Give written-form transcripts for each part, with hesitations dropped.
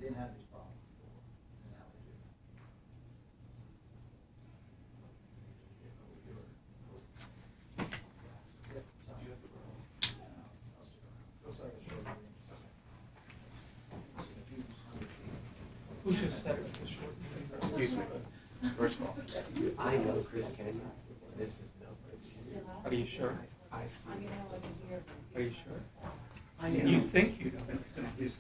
didn't have these problems before, and now they do. Yep, so you have to go. I'll stick around. Looks like a short meeting. Who just said it was a short meeting? Excuse me, first of all, I know Chris Kenny, this is no Chris Kenny. Are you sure? I see. Are you sure? I know. You think you don't. It's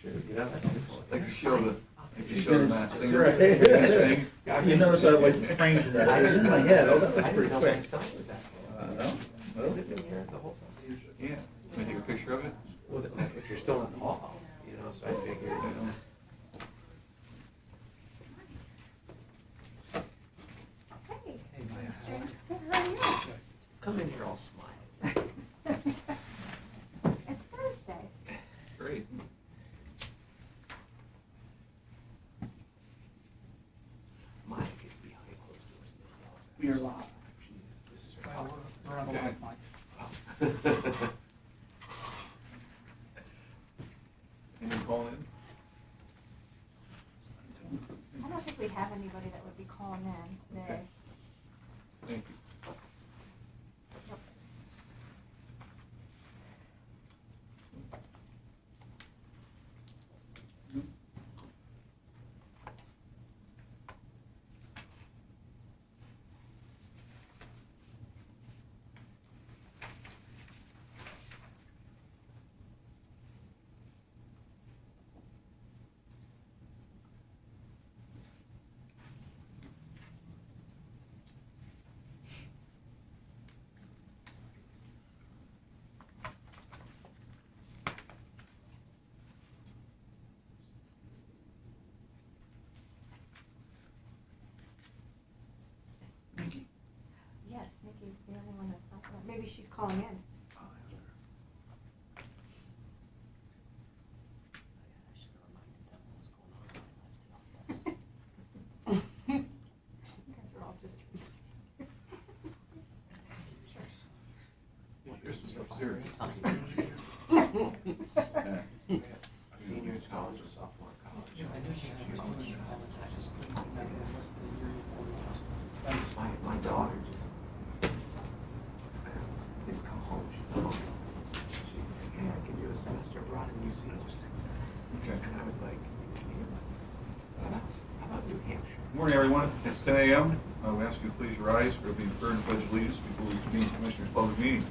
true, you know, that's the point. Like you show the, if you show the mass That's singer, right. the mass sing. You notice I like framed that. I did in my head, oh, that was I pretty didn't know quick. my son was that No. close. Well, Has it been here the whole time? Yeah, can I take a picture of it? Well, if you're still in the hall, you know, so I figured, you know. Hey, Maya. How are you? Come in here all smiling. It's Thursday. Great. Maya gets behind closed doors and then yells at You're us. live. This is her Well, house. we're on the Okay. live mic. Anyone calling in? I don't think we have anybody that would be calling in today. Okay. Thank you. Nikki. Yes, Nikki's the only one that's not, maybe she's calling in. You guys are all just. This is upstairs. Senior in college or sophomore in college. Yeah, I knew she was doing it all the time. My daughter just didn't come home. She's home. She said, hey, I can do a semester abroad in New Zealand. Okay. And I was like, how about New Hampshire? Good morning, everyone. It's 10 a.m. We ask you to please rise for the third and pledge of allegiance before we convene the Commissioners' Public Meeting.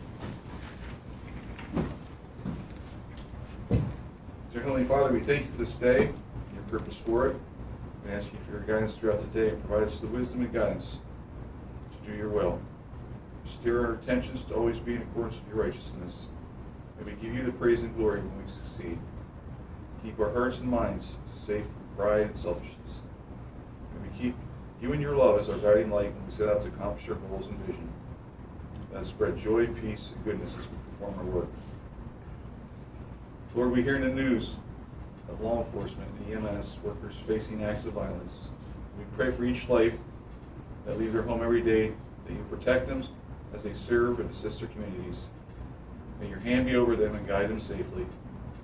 Dear Heavenly Father, we thank you for this day and your purpose for it. We ask you for your guidance throughout the day and provide us the wisdom and guidance to do your will. Steer our attentions to always be in accordance with your righteousness. May we give you the praise and glory when we succeed. Keep our hearts and minds safe from pride and selfishness. May we keep you and your love as our guiding light when we set out to accomplish our goals and vision. Let us spread joy, peace, and goodness as we perform our work. Lord, we hear in the news of law enforcement and EMS workers facing acts of violence. We pray for each life that leave their home every day, that you protect them as they serve and assist their communities. May your hand be over them and guide them safely.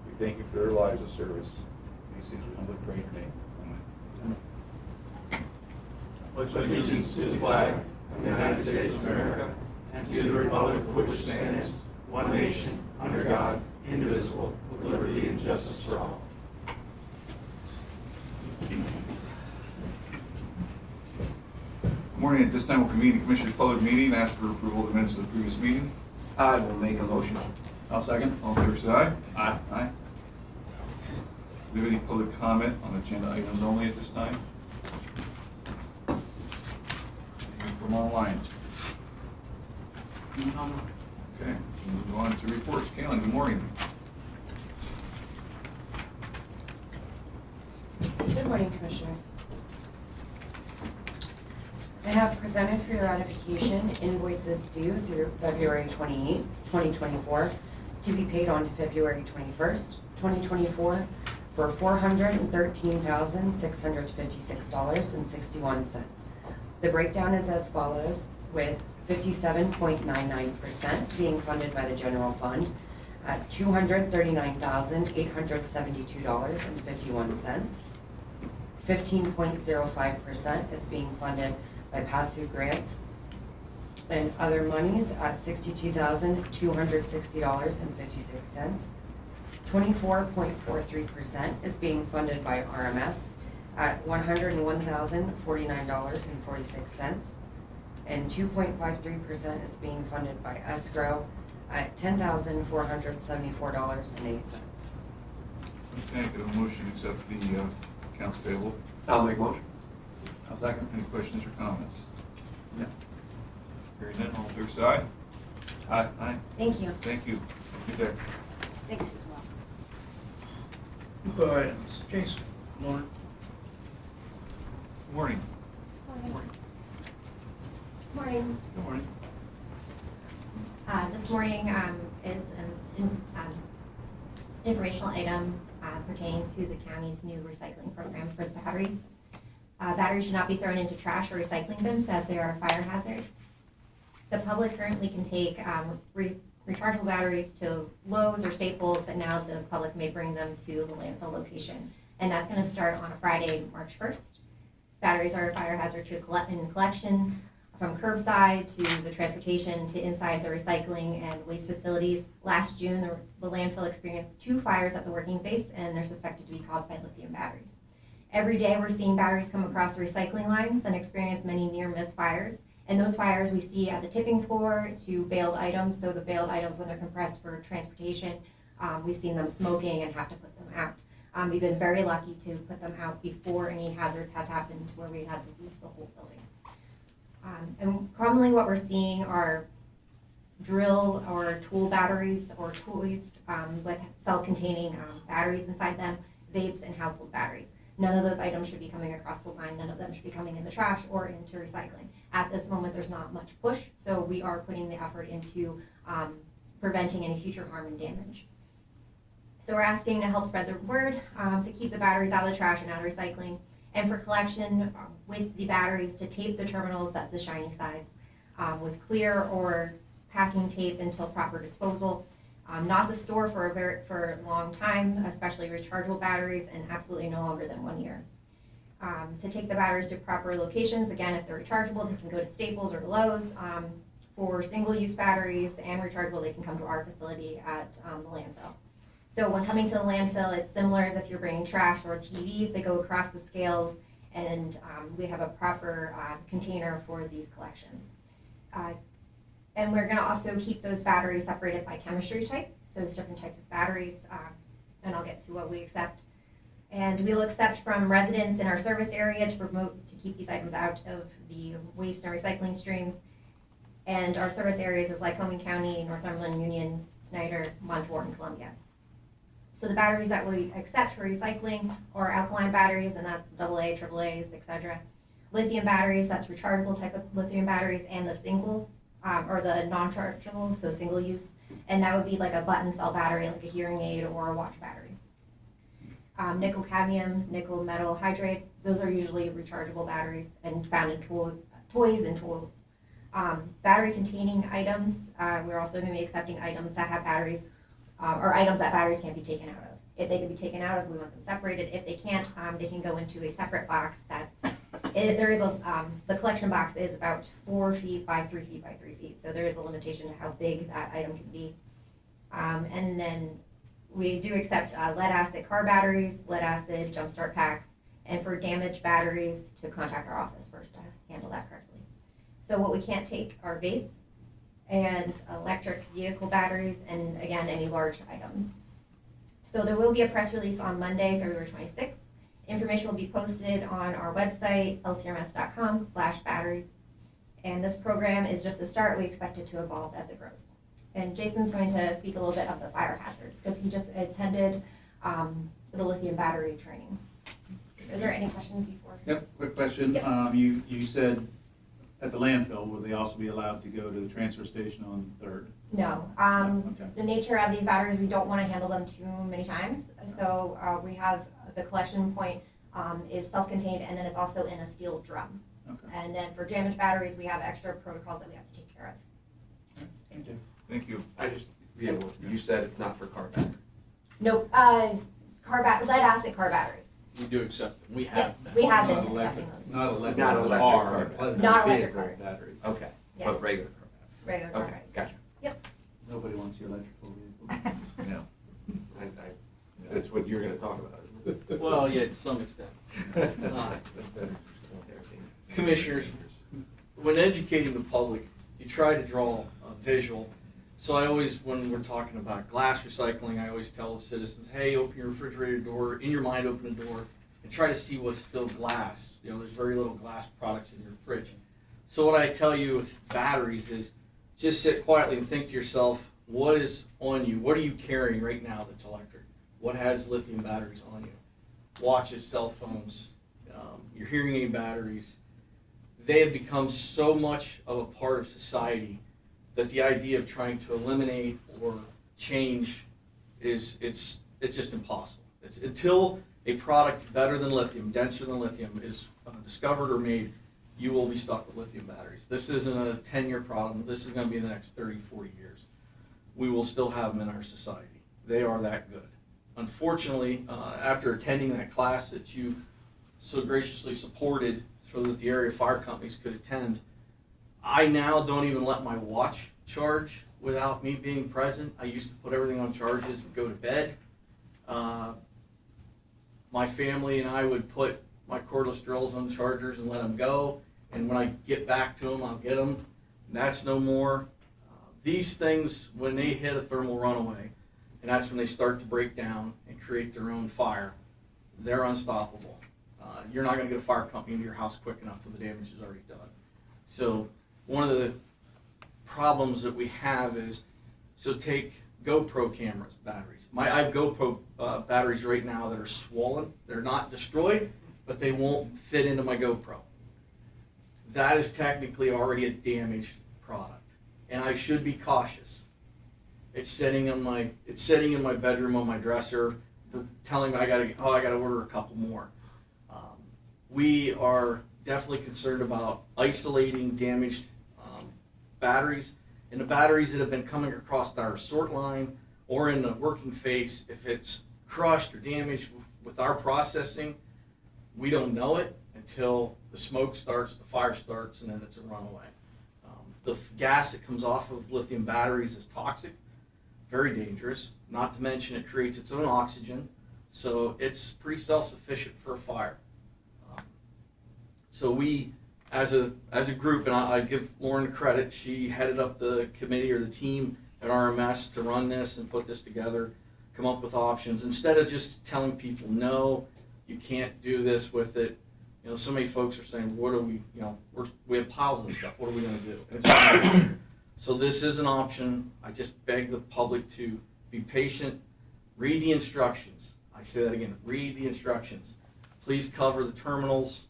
We thank you for their lives of service. These things we humbly pray in your name. Amen. Pledge allegiance to the flag of the United States of America and to the republic for which stands one nation, under God, indivisible, with liberty and justice for all. Good morning. At this time, we'll convene the Commissioners' Public Meeting and ask for approval of the minutes of the previous meeting. I will make a motion. I'll second. All in favor, say aye. Aye. Aye. Do we have any public comment on agenda items only at this time? Anything from online? Okay, we'll move on to reports. Kayla, good morning. Good morning, Commissioners. I have presented for your ratification invoices due through February 28, 2024, to be paid on February 21st, 2024, for $413,656.61. The breakdown is as follows, with 57.99% being funded by the general fund, at $239,872.51. 15.05% is being funded by pass-through grants and other monies at $62,260.56. 24.43% is being funded by RMS at $101,049.46. And 2.53% is being funded by escrow at $10,474.08. Okay, get a motion to accept the accounts payable. I'll make a motion. I'll second. Any questions or comments? No. Hearing none, all fair side? Aye. Aye. Thank you. Thank you. Good day. Thanks, Susan. Info items, Jason, Lauren. Morning. Morning. Morning. Good morning. This morning is an informational item pertaining to the county's new recycling program for the batteries. Batteries should not be thrown into trash or recycling bins as they are a fire hazard. The public currently can take rechargeable batteries to Lowe's or Staples, but now the public may bring them to the landfill location. And that's going to start on a Friday, March 1st. Batteries are a fire hazard to collection, from curbside to the transportation to inside the recycling and waste facilities. Last June, the landfill experienced 2 fires at the working base, and they're suspected to be caused by lithium batteries. Every day, we're seeing batteries come across the recycling lines and experience many near-miss fires. And those fires we see at the tipping floor to baled items. So the baled items, when they're compressed for transportation, we've seen them smoking and have to put them out. We've been very lucky to put them out before any hazards has happened where we had to lose the whole building. And commonly what we're seeing are drill or tool batteries or toys with self-containing batteries inside them, vapes, and household batteries. None of those items should be coming across the line. None of them should be coming in the trash or into recycling. At this moment, there's not much push, so we are putting the effort into preventing any future harm and damage. So we're asking to help spread the word to keep the batteries out of the trash and out of recycling. And for collection with the batteries, to tape the terminals, that's the shiny sides, with clear or packing tape until proper disposal. Not to store for a long time, especially rechargeable batteries, and absolutely no longer than 1 year. To take the batteries to proper locations, again, if they're rechargeable, they can go to Staples or to Lowe's. For single-use batteries and rechargeable, they can come to our facility at the landfill. So when coming to the landfill, it's similar as if you're bringing trash or TVs. They go across the scales, and we have a proper container for these collections. And we're going to also keep those batteries separated by chemistry type. So there's different types of batteries, and I'll get to what we accept. And we'll accept from residents in our service area to keep these items out of the waste and recycling streams. And our service areas is Lycoming County, Northumberland, Union, Snyder, Montour, and Columbia. So the batteries that we accept for recycling are alkaline batteries, and that's AA, AAAs, etc. Lithium batteries, that's rechargeable type of lithium batteries, and the single or the non-chargeable, so single use, and that would be like a button cell battery, like a hearing aid or a watch battery. Nickel cadmium, nickel metal hydrate, those are usually rechargeable batteries and found in toys and tools. Battery containing items, we're also going to be accepting items that have batteries or items that batteries can't be taken out of. If they can be taken out of, we want them separated. If they can't, they can go into a separate box that's, the collection box is about 4 feet by 3 feet by 3 feet. So there is a limitation to how big that item can be. And then we do accept lead acid car batteries, lead acid jump start packs, and for damaged batteries to contact our office first to handle that correctly. So what we can't take are vapes and electric vehicle batteries, and again, any large items. So there will be a press release on Monday, February 26th. Information will be posted on our website, lcrms.com/batteries. And this program is just the start. We expect it to evolve as it grows. And Jason's going to speak a little bit of the fire hazards because he just attended the lithium battery training. Is there any questions before? Yep, quick question. Yep. You said at the landfill, will they also be allowed to go to the transfer station on 3rd? No. Okay. The nature of these batteries, we don't want to handle them too many times. So we have the collection point is self-contained, and then it's also in a steel drum. Okay. And then for damaged batteries, we have extra protocols that we have to take care of. Thank you. Thank you. I just, Yeah, well, you said it's not for car battery. Nope, lead acid car batteries. We do accept them. We Yep, have been. we have been Not electric, accepting those. not electric. Not electric car, car but Not electric vehicle cars. batteries. Okay, Yeah. but regular car Regular car battery. Okay, batteries. gotcha. Nobody wants the electrical vehicle. No. That's what you're gonna talk about, isn't it? Well, yeah, to some extent. Commissioners, when educating the public, you try to draw a visual. So I always, when we're talking about glass recycling, I always tell the citizens, hey, open your refrigerator door, in your mind, open the door, and try to see what's still glass. You know, there's very little glass products in your fridge. So what I tell you with batteries is just sit quietly and think to yourself, what is on you? What are you carrying right now that's electric? What has lithium batteries on you? Watches, cell phones, your hearing aid batteries. They have become so much of a part of society that the idea of trying to eliminate or change it's just impossible. It's until a product better than lithium, denser than lithium is discovered or made, you will be stuck with lithium batteries. This isn't a 10-year problem. This is going to be in the next 30, 40 years. We will still have them in our society. They are that good. Unfortunately, after attending that class that you so graciously supported so that the area fire companies could attend, I now don't even let my watch charge without me being present. I used to put everything on charges and go to bed. My family and I would put my cordless drills on chargers and let them go. And when I get back to them, I'll get them. And that's no more. These things, when they hit a thermal runaway, and that's when they start to break down and create their own fire, they're unstoppable. You're not going to get a fire company into your house quick enough till the damage is already done. So one of the problems that we have is, so take GoPro cameras, batteries. I have GoPro batteries right now that are swollen. They're not destroyed, but they won't fit into my GoPro. That is technically already a damaged product, and I should be cautious. It's sitting in my bedroom on my dresser, telling me I gotta order a couple more. We are definitely concerned about isolating damaged batteries, and the batteries that have been coming across our sort line or in the working phase. If it's crushed or damaged with our processing, we don't know it until the smoke starts, the fire starts, and then it's a runaway. The gas that comes off of lithium batteries is toxic, very dangerous, not to mention it creates its own oxygen, so it's pretty self-sufficient for a fire. So we, as a group, and I give Lauren credit, she headed up the committee or the team at RMS to run this and put this together, come up with options, instead of just telling people, no, you can't do this with it. You know, so many folks are saying, what are we, you know, we have piles of this stuff, what are we gonna do? And it's not so this is an option. I just beg the public to be patient, read the instructions. I say that again, read the instructions. Please cover the terminals,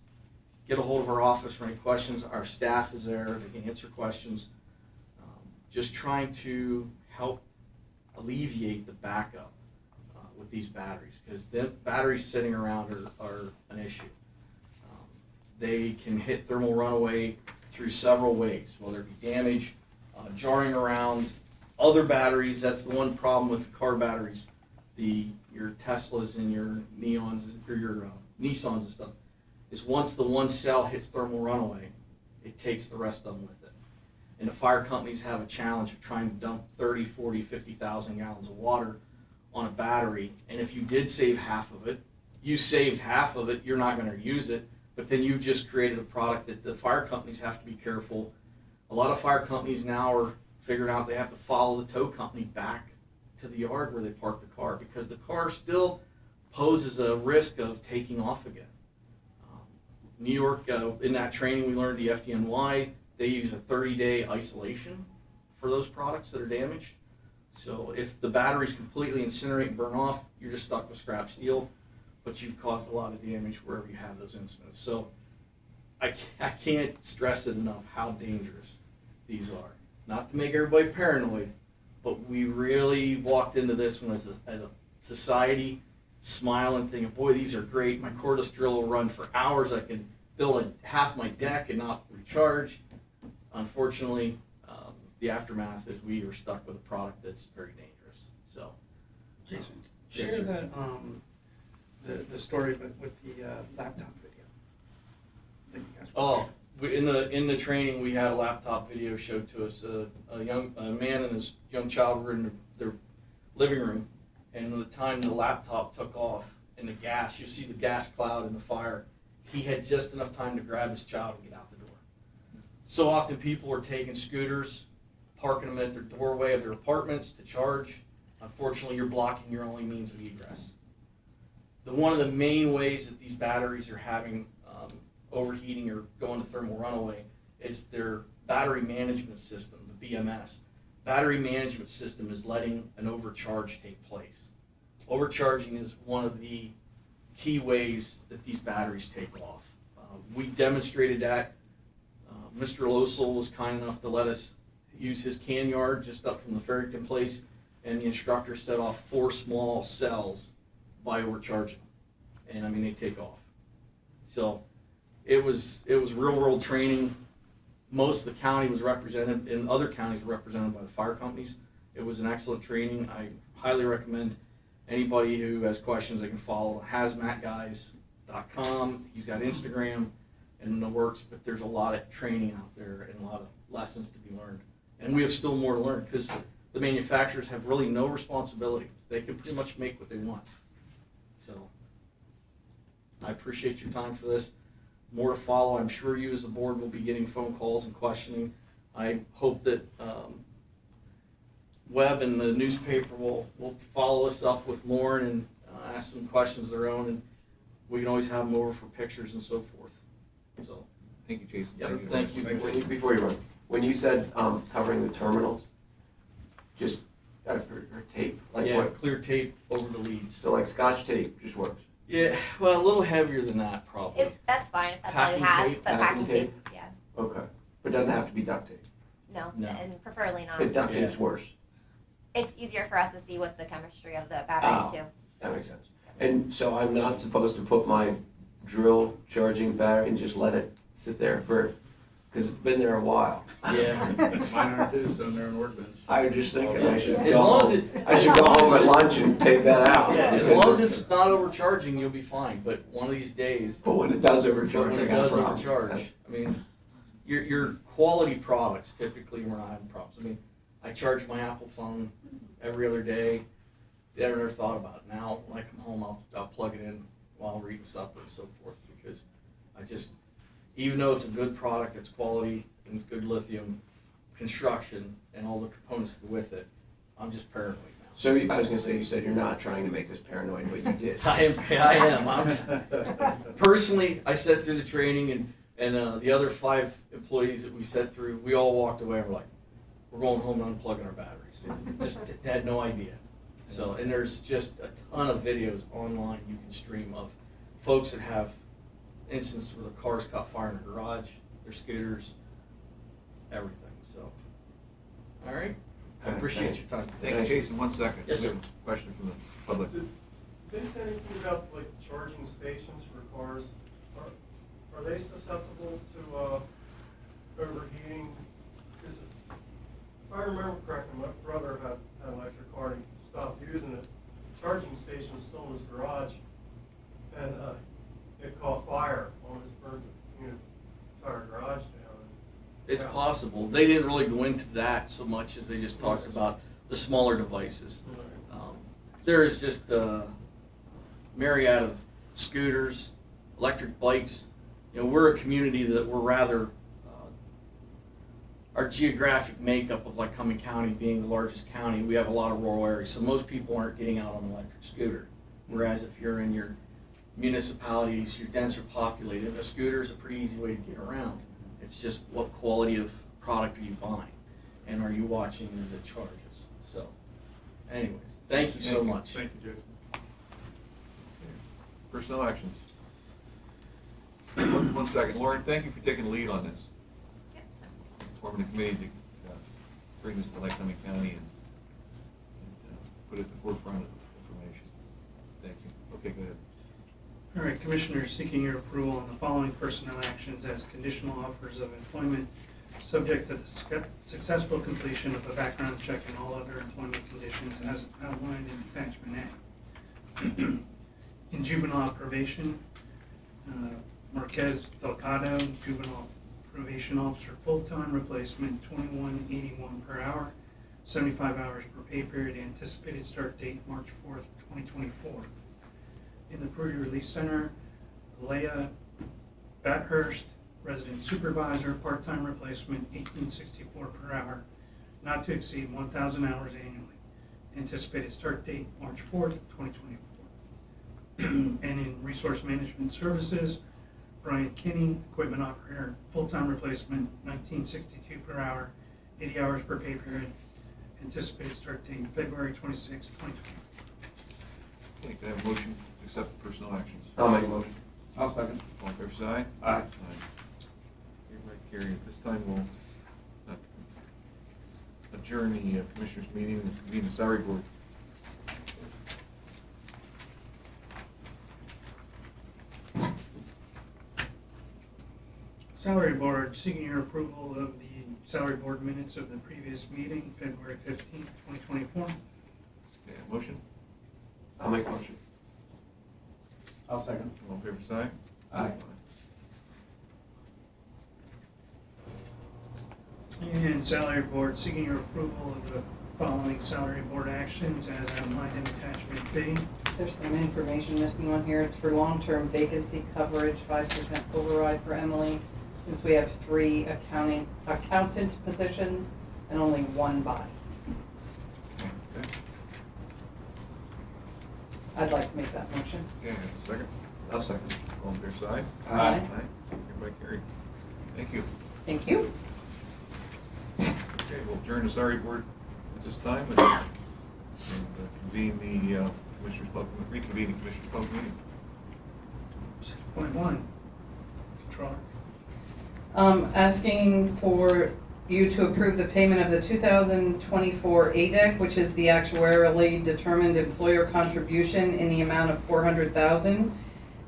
get a hold of our office for any questions. Our staff is there, they can answer questions. Just trying to help alleviate the backup with these batteries, because the batteries sitting around are an issue. They can hit thermal runaway through several ways, whether it be damage, jarring around other batteries. That's the one problem with car batteries, your Teslas and your Neons or your Nissans and stuff, is once the one cell hits thermal runaway, it takes the rest of them with it. And the fire companies have a challenge of trying to dump 30, 40, 50,000 gallons of water on a battery, and if you did save half of it, you saved half of it, you're not going to use it, but then you've just created a product that the fire companies have to be careful. A lot of fire companies now are figuring out they have to follow the tow company back to the yard where they parked the car, because the car still poses a risk of taking off again. New York, in that training we learned the FDNY, they use a 30-day isolation for those products that are damaged. So if the batteries completely incinerate and burn off, you're just stuck with scrap steel, but you've caused a lot of damage wherever you have those incidents. So I can't stress it enough how dangerous these are. Not to make everybody paranoid, but we really walked into this one as a society, smiling, thinking, boy, these are great. My cordless drill will run for hours. I can build half my deck and not recharge. Unfortunately, the the aftermath is we are stuck with a product that's very dangerous, so. Jason, Yes, share sir. the story with the laptop video that you guys. Oh, in the training, we had a laptop video showed to us. A man and his young child were in their living room, and by the time the laptop took off and the gas, you see the gas cloud and the fire, he had just enough time to grab his child and get out the door. So often people are taking scooters, parking them at their doorway of their apartments to charge. Unfortunately, you're blocking your only means of egress. One of the main ways that these batteries are having overheating or going to thermal runaway is their battery management system, the BMS. Battery management system is letting an overcharge take place. Overcharging is one of the key ways that these batteries take off. We demonstrated that. Mr. Losel was kind enough to let us use his can yard just up from the Farrington place, and the instructor set off 4 small cells by overcharging, and I mean they take off. So it was real world training. Most of the county was represented, and other counties were represented by the fire companies. It was an excellent training. I highly recommend anybody who has questions, they can follow hazmatguys.com. He's got Instagram and in the works, but there's a lot of training out there and a lot of lessons to be learned. And we have still more to learn because the manufacturers have really no responsibility. They can pretty much make what they want. So I appreciate your time for this. More to follow. I'm sure you as the board will be getting phone calls and questioning. I hope that Webb and the newspaper will follow us up with Lauren and ask some questions of their own, and we can always have them over for pictures and so forth. So, Thank you, Jason. yep, thank you. Before you run, when you said covering the terminals, just for tape, like Yeah, what? clear tape over the leads. So like Scotch tape just works. Yeah, well, a little heavier than that probably. That's fine if that's all you Packing have, tape? but Packing packing tape, yeah, Okay, but it doesn't have to be duct tape. no, No. and preferably not. But duct Yeah. tape's worse. It's easier for us to see what the chemistry of the batteries too. That makes sense. And so I'm not supposed to put my drill charging battery and just let it sit there because it's been there a while. Yeah. Mine are too, so they're on workbench. I was just thinking I should As go long as home. it- I should go home at lunch and take that out. Yeah, as long as it's not overcharging, you'll be fine, but one of these days, But when it does overcharge, when I it got a does problem. overcharge, I mean, your quality products, typically we're not having problems. I mean, I charge my Apple phone every other day. Never thought about it. Now, when I come home, I'll plug it in while we're eating supper and so forth, because I just, even though it's a good product, it's quality, and it's good lithium construction, and all the components that go with it, I'm just paranoid now. So I was gonna say, you said you're not trying to make us paranoid, but you did. I am. Personally, I sat through the training, and the other 5 employees that we sat through, we all walked away and were like, we're going home and unplugging our batteries. Just had no idea. So, and there's just a ton of videos online you can stream of folks that have instances where the cars caught fire in their garage, their scooters, everything. So, all right. I appreciate your time. Thank you, Jason. 1 second. Yes, We have sir. a question from the public. Did they say anything about like charging stations for cars? Are they susceptible to overheating? Because if I remember correctly, my brother had an electric car and he stopped using it. Charging station was still in his garage, and it caught fire, almost burned the entire garage down. It's possible. They didn't really go into that so much as they just talked about the smaller devices. There is just a myriad of scooters, electric bikes. You know, we're a community that we're rather, our geographic makeup of Lycoming County being the largest county, we have a lot of rural areas, so most people aren't getting out on an electric scooter. Whereas if you're in your municipalities, you're denser populated, a scooter is a pretty easy way to get around. It's just what quality of product are you buying, and are you watching as it charges? So, anyways, thank you so much. Thank you, Jason. Personnel actions. 1 second. Lauren, thank you for taking the lead on this. Forming a committee to bring this to Lycoming County and put it at the forefront of information. Thank you. Okay, go ahead. All right, Commissioners, seeking your approval on the following personnel actions as conditional offers of employment subject to the successful completion of a background check and all other employment conditions as outlined in attachment A. In juvenile probation, Marquez Delgado, juvenile probation officer, full-time replacement, $21.81 per hour, 75 hours per pay period, anticipated start date March 4th, 2024. In the pre-release center, Leah Bathurst, resident supervisor, part-time replacement, $18.64 per hour, not to exceed 1,000 hours annually. Anticipated start date March 4th, 2024. And in resource management services, Brian Kinney, equipment operator, full-time replacement, $19.62 per hour, 80 hours per pay period. Anticipated start date February 26, 2024. Okay, can I have a motion to accept the personnel actions? I'll make a motion. I'll second. All in favor, say aye. Aye. Hereby carried. At this time, we'll adjourn the Commissioners' meeting and convene the salary board. Salary board, seeking your approval of the salary board minutes of the previous meeting, February 15th, 2024. Okay, motion? I'll make a motion. I'll second. All in favor, say aye. Aye. And salary board, seeking your approval of the following salary board actions as outlined in attachment B. There's some information missing on here. It's for long-term vacancy coverage, 5% override for Emily, since we have 3 accountant positions and only 1 body. Okay, I'd like to make that motion. okay, have a second. I'll second. All in favor, say aye. Aye. Hereby carried. Thank you. Thank you. Okay, we'll adjourn the salary board at this time and convene the reconvene the Commissioners' public meeting. 6.1, controller. Asking for you to approve the payment of the 2024 ADEC, which is the actuarially determined employer contribution in the amount of $400,000.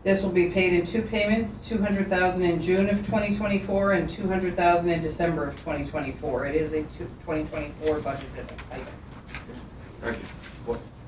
This will be paid in 2 payments, $200,000 in June of 2024 and $200,000 in December of 2024. It is a 2024 budgeted item. Okay.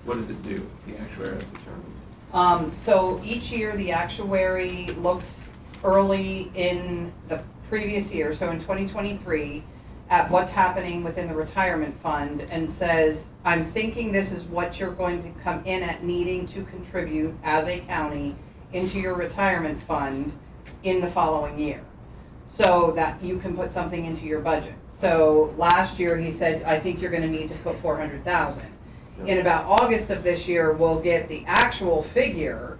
What does it do, the actuarial determined? So each year, the actuary looks early in the previous year, so in 2023, at what's happening within the retirement fund and says, I'm thinking this is what you're going to come in at needing to contribute as a county into your retirement fund in the following year, so that you can put something into your budget. So last year, he said, I think you're gonna need to put 400,000. In about August of this year, we'll get the actual figure,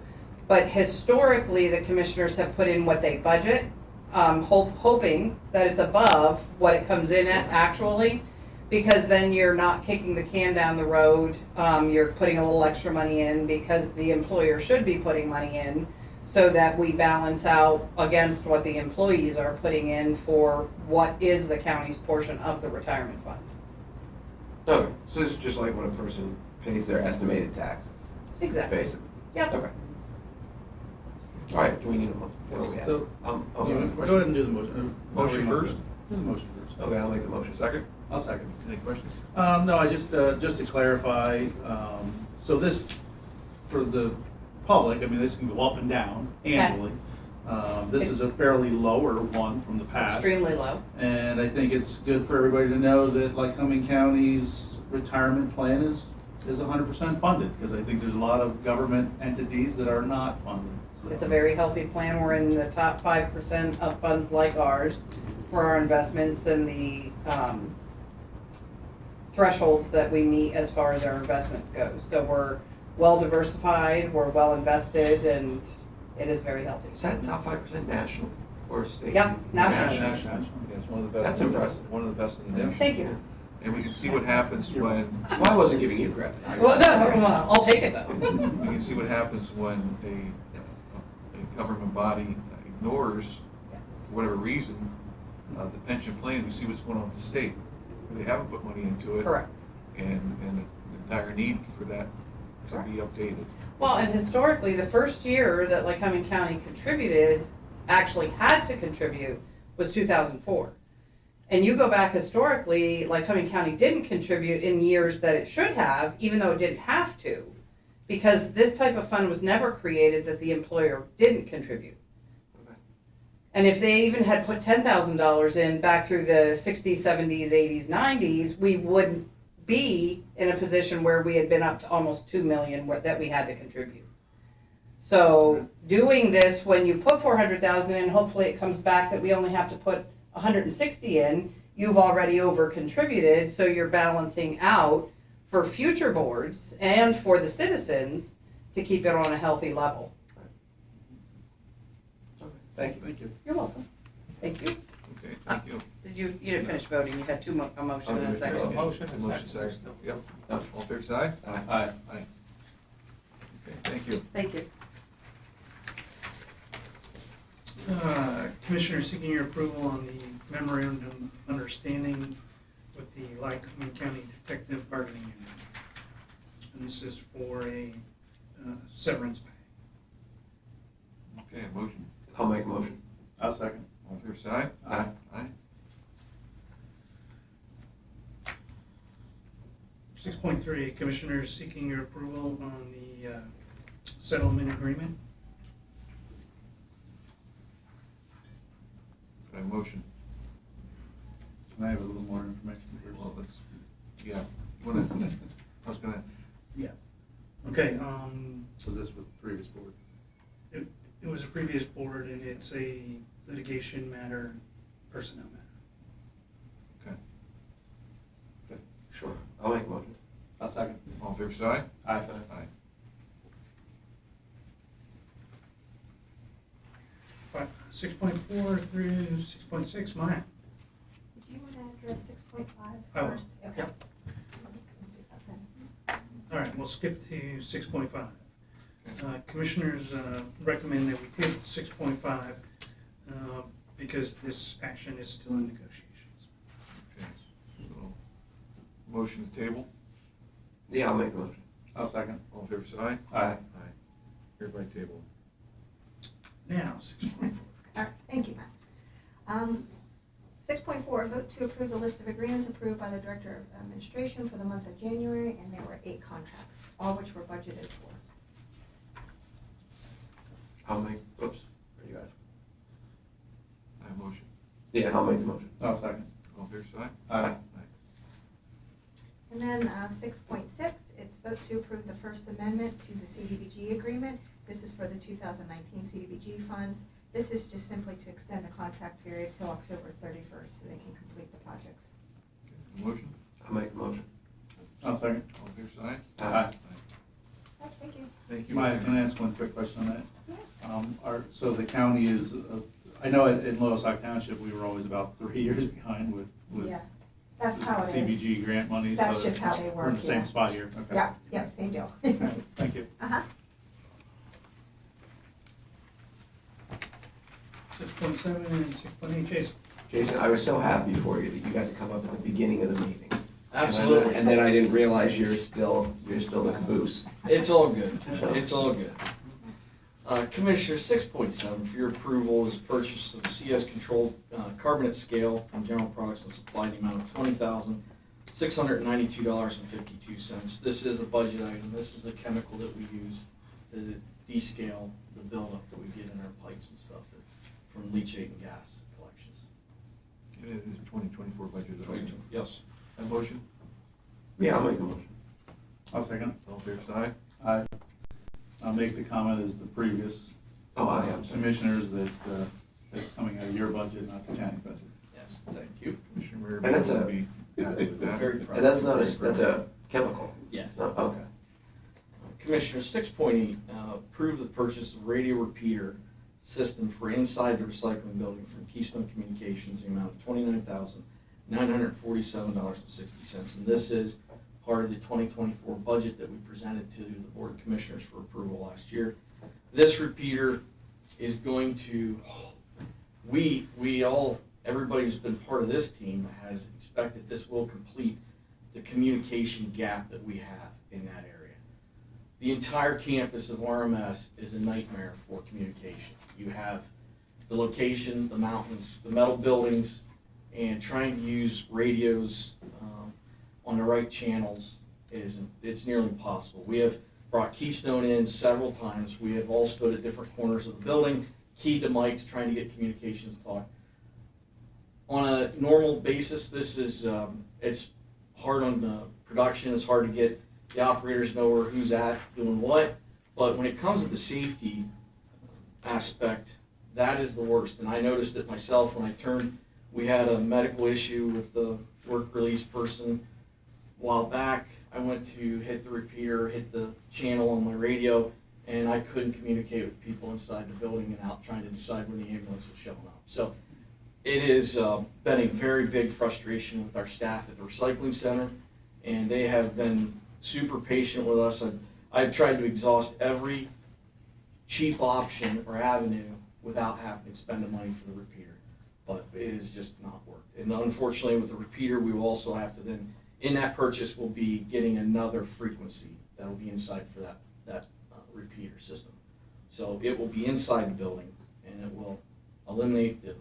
but historically, the commissioners have put in what they budget, hoping that it's above what it comes in at actually, because then you're not kicking the can down the road, you're putting a little extra money in because the employer should be putting money in, so that we balance out against what the employees are putting in for what is the county's portion of the retirement fund. Okay, so this is just like when a person pays their estimated taxes, Exactly. basically? Yep. Okay. All right, do we need a motion? What do we have? So, Okay. Go ahead and do the motion. Motion first? Do the motion first. Okay, I'll make the motion. Second? I'll second. Any questions? No, I just to clarify, so this, for the public, I mean, this can go up and down annually. This is a fairly lower one from the past. Extremely low. And I think it's good for everybody to know that Lycoming County's retirement plan is 100% funded, because I think there's a lot of government entities that are not funded. So- It's a very healthy plan. We're in the top 5% of funds like ours for our investments and the thresholds that we meet as far as our investment goes. So we're well diversified, we're well invested, and it is very healthy. Is that top 5% national or state? Yep, national. National. Yeah, it's one of the best. That's impressive. One of the best in the nation. Thank you. And we can see what happens when, Well, I wasn't giving you credit. Well, no, I'll take it though. we can see what happens when a government body ignores, for whatever reason, the pension plan. We see what's going on with the state, where they haven't put money into it. Correct. And the dire need for that to be updated. Well, and historically, the first year that Lycoming County contributed, actually had to contribute, was 2004. And you go back historically, Lycoming County didn't contribute in years that it should have, even though it didn't have to. Because this type of fund was never created that the employer didn't contribute. Okay. And if they even had put $10,000 in back through the 60s, 70s, 80s, 90s, we wouldn't be in a position where we had been up to almost 2 million that we had to contribute. So doing this, when you put 400,000 in, hopefully it comes back that we only have to put 160 in, you've already over contributed, so you're balancing out for future boards and for the citizens to keep it on a healthy level. Okay, thank you. Thank you. You're welcome. Thank you. Okay, thank you. You didn't finish voting, you had a motion and a second. Motion second. Yep. All fair side? Aye. Aye. Aye. Okay, thank you. Thank you. Commissioner seeking your approval on the memorandum of understanding with the Lycoming County Detective Bargaining Unit. And this is for a severance pay. Okay, motion. I'll make a motion. I'll second. All fair side? Aye. Aye. 6.3, Commissioners seeking your approval on the settlement agreement. Okay, motion. Can I have a little more information first? Well, let's, yeah, I was gonna, Okay, Was this with the previous board? it was a previous board and it's a litigation matter, personnel matter. okay. Sure, I'll make a motion. I'll second. All fair side? Aye. Aye. 6.4 through 6.6, Maya. Do you want to address 6.5 I will. first? Okay. Yep. All right, we'll skip to 6.5. Commissioners recommend that we table 6.5 because this action is still in negotiations. Okay, so, motion to table, Yeah, I'll make the motion. I'll second. all fair side? Aye. Aye. Hereby table. Now, 6.4. All right, thank you, Matt. 6.4, vote to approve the list of agreements approved by the Director of Administration for the month of January, and there were 8 contracts, all which were budgeted for. I'll make, oops, are you guys? I have motion. Yeah, I'll make the motion. I'll second. All fair side? Aye. And then 6.6, it's vote to approve the First Amendment to the CDBG agreement. This is for the 2019 CDBG funds. This is just simply to extend the contract period till October 31st so they can complete the projects. Okay, motion? I'll make the motion. I'll second. All fair side? Aye. Okay, thank you. Thank you. Maya, can I ask one quick question on that? Yeah. So the county is, I know in Lowestoft Township, we were always about 3 years behind with Yeah, that's how it is. CBG grant money. That's so just how they We're in work, the same yeah. spot here. Okay. Yep, yep, same deal. Okay, thank you. Uh-huh. 6.7 and 6.8, Jason. Jason, I was so happy for you that you got to come up at the beginning of the meeting. Absolutely. And then I didn't realize you're still the caboose. It's all good. It's all good. Commissioner, 6.7 for your approval is purchase of CS controlled carbonate scale from General Products and Supply in the amount of $20,692.52. This is a budget item. This is a chemical that we use to descale the buildup that we get in our pipes and stuff from leachate and gas collections. It is 2024 budget. Yes. Have motion? Yeah, I'll make the motion. I'll second. All fair side? Aye. I'll make the comment as the previous Oh, I am. sorry. commissioners that it's coming out of your budget, not the county budget. Yes, thank you. Commissioner And that's Mayor a- would be happy with that. Very proud. And that's not that's a chemical? Yes. It's not, okay. Commissioner, 6.8, approve the purchase of radio repeater system for inside the recycling building from Keystone Communications, the amount of $29,947.60. And this is part of the 2024 budget that we presented to the Board of Commissioners for approval last year. This repeater is going to, everybody who's been part of this team has expected this will complete the communication gap that we have in that area. The entire campus of RMS is a nightmare for communication. You have the location, the mountains, the metal buildings, and trying to use radios on the right channels it's nearly impossible. We have brought Keystone in several times. We have all stood at different corners of the building, keyed to mics, trying to get communications talk. On a normal basis, this is it's hard on production. It's hard to get the operators know where who's at doing what. But when it comes to the safety aspect, that is the worst. And I noticed it myself when I turned. We had a medical issue with the work release person a while back. I went to hit the repeater, hit the channel on my radio, and I couldn't communicate with people inside the building and out trying to decide when the ambulance was showing up. So it has been a very big frustration with our staff at the recycling center, and they have been super patient with us. I've tried to exhaust every cheap option or avenue without having to spend the money for the repeater, but it has just not worked. And unfortunately, with the repeater, we will also have to then, in that purchase, we'll be getting another frequency that will be inside for that repeater system. So it will be inside the building, and it will eliminate the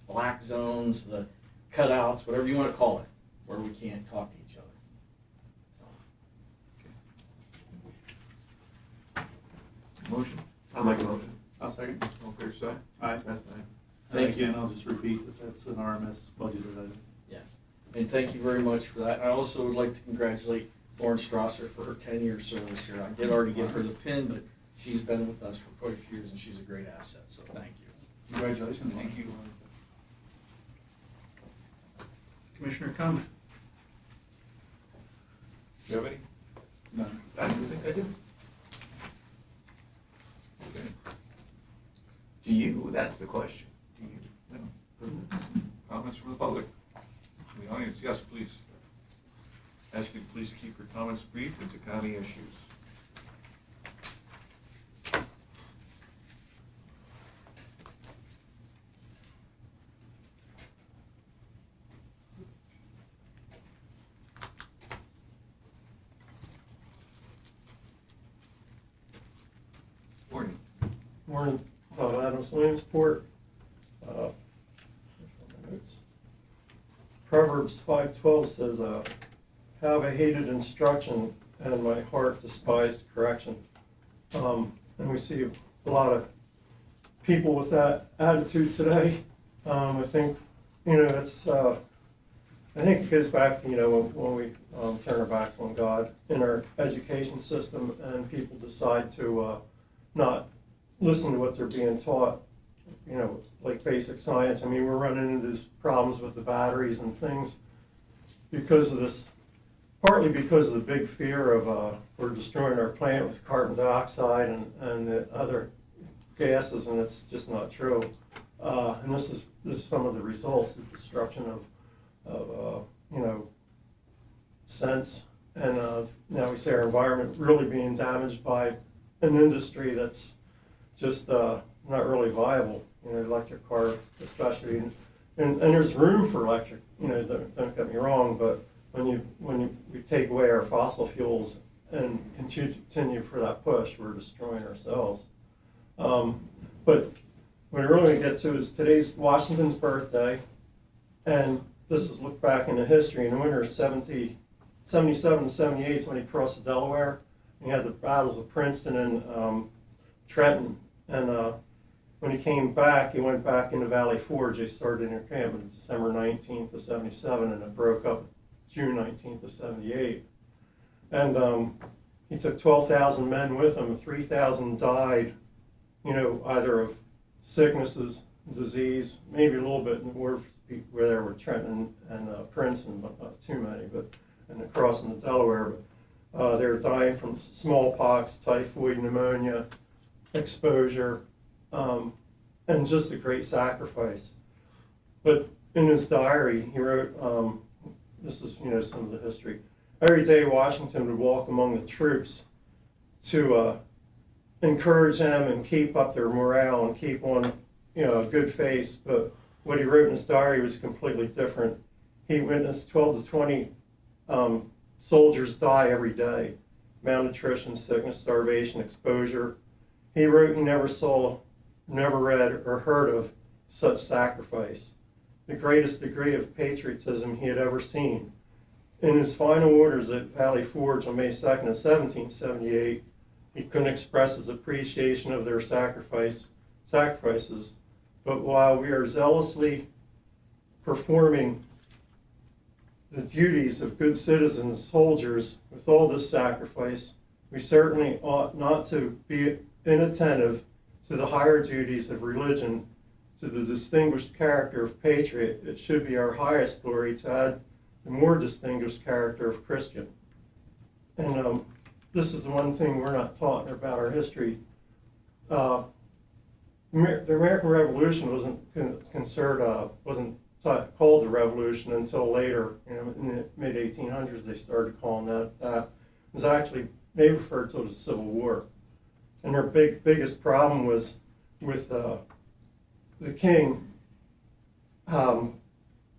black zones, the cutouts, whatever you want to call it, where we can't talk to each other. So. Motion? I'll make a motion. I'll second. All fair side? Aye. Aye. And again, I'll just repeat that that's an RMS budgeted item. Yes, and thank you very much for that. I also would like to congratulate Lauren Strasser for her 10-year service here. I did already give her the pin, but she's been with us for quite a few years, and she's a great asset, so thank you. Congratulations. Thank you. Commissioner comment? Do you have any? None. I don't think I do. Okay. Do you? That's the question. Do you? No. Comments from the public? From the audience? Yes, please. Ask you to please keep your comments brief and to county issues. Morning. Morning, Tom Adams, Williamsport. Proverbs 5:12 says, have I hated instruction and my heart despised correction. And we see a lot of people with that attitude today. I think, it's, I think it goes back to, when we turn our backs on God in our education system and people decide to not listen to what they're being taught, like basic science. I mean, we're running into these problems with the batteries and things because of this, partly because of the big fear of we're destroying our planet with carbon dioxide and the other gases, and it's just not true. And this is some of the results, the destruction of sense, and now we see our environment really being damaged by an industry that's just not really viable. Electric car especially, and there's room for electric. Don't get me wrong, but when we take away our fossil fuels and continue for that push, we're destroying ourselves. But what I really get to is today's Washington's birthday, and this is look back into history. In the winter of 77 to 78 is when he crossed the Delaware. And he had the battles of Princeton and Trenton, and when he came back, he went back into Valley Forge. They started in camp on December 19th of 77, and it broke up June 19th of 78. And he took 12,000 men with him. 3,000 died, either of sicknesses, disease, maybe a little bit where there were Trenton and Princeton, but not too many, and across in the Delaware. But they were dying from smallpox, typhoid, pneumonia, exposure, and just a great sacrifice. But in his diary, he wrote, this is, some of the history. Every day Washington would walk among the troops to encourage them and keep up their morale and keep on, a good face. But what he wrote in his diary was completely different. He witnessed 12 to 20 soldiers die every day. Malnutrition, sickness, starvation, exposure. He wrote he never saw, never read, or heard of such sacrifice. the greatest degree of patriotism he had ever seen. In his final orders at Valley Forge on May 2nd of 1778, he couldn't express his appreciation of their sacrifices, but while we are zealously performing the duties of good citizens, soldiers, with all this sacrifice, we certainly ought not to be inattentive to the higher duties of religion, to the distinguished character of patriot. It should be our highest glory to add the more distinguished character of Christian. And this is the one thing we're not taught about our history. The American Revolution wasn't called the Revolution until later. In the mid 1800s, they started calling that. It was actually, they referred to it as Civil War. And their biggest problem was with the king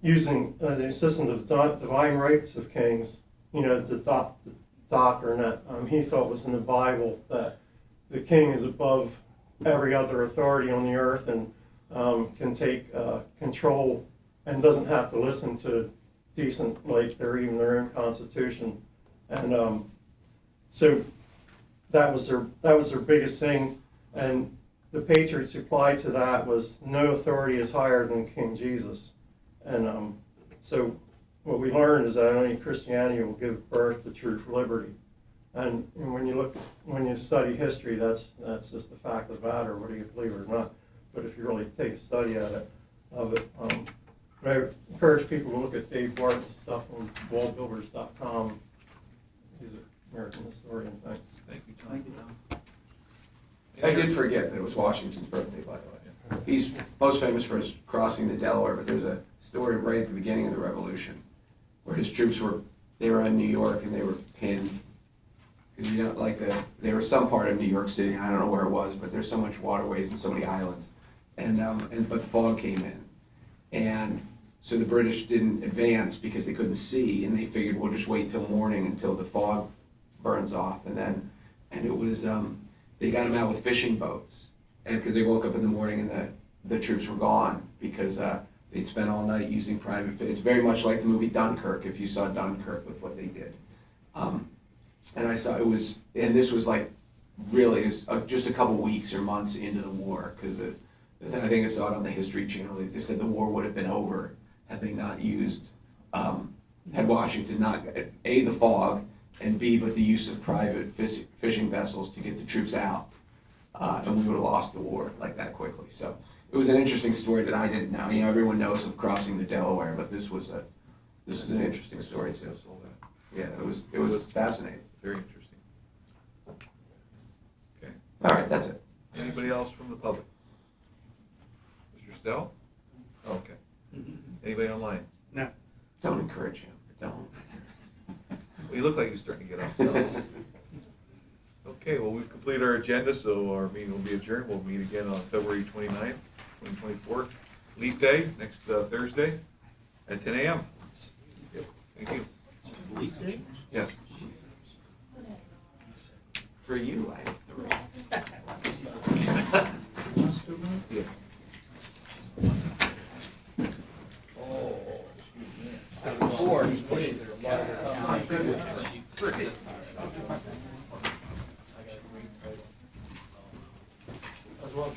using the system of divine rights of kings, the doctrine that he thought was in the Bible, that the king is above every other authority on the earth and can take control and doesn't have to listen to decent, like even their own constitution. And so that was their biggest thing. And the Patriots' reply to that was, no authority is higher than King Jesus. And so what we learned is that only Christianity will give birth to true liberty. And when you study history, that's just the fact of the matter, whether you believe it or not. But if you really take a study of it, but I encourage people to look at Dave Barton's stuff on wallbuilders.com. He's an American historian. Thanks. Thank you, Tom. Thank you, Tom. I did forget that it was Washington's birthday, by the way. He's most famous for his crossing the Delaware, but there's a story right at the beginning of the Revolution where his troops were in New York and they were pinned. Because they were some part of New York City, I don't know where it was, but there's so much waterways and so many islands. But the fog came in. And so the British didn't advance because they couldn't see, and they figured we'll just wait till morning until the fog burns off. And it was, they got them out with fishing boats. And because they woke up in the morning and the troops were gone because they'd spent all night using private. It's very much like the movie Dunkirk, if you saw Dunkirk with what they did. And I saw and this was like really just a couple weeks or months into the war, because I think I saw it on the History Channel. They said the war would have been over had they not used, had Washington not, A, the fog, and B, but the use of private fishing vessels to get the troops out. And we would have lost the war like that quickly. So it was an interesting story that I didn't know. Everyone knows of crossing the Delaware, but this is an interesting story too. Yeah, it was fascinating. Very interesting. Okay. All right, that's it. Anybody else from the public? Mr. Stell? Okay. Anybody online? No. Don't encourage him. Don't. Well, you look like you're starting to get off. So. Okay, well, we've completed our agenda, so our meeting will be adjourned. We'll meet again on February 29th, 2024. Leap Day, next Thursday at 10 a.m. Thank you. Leap Day? Yes. For you, I have 3. Yeah. As well,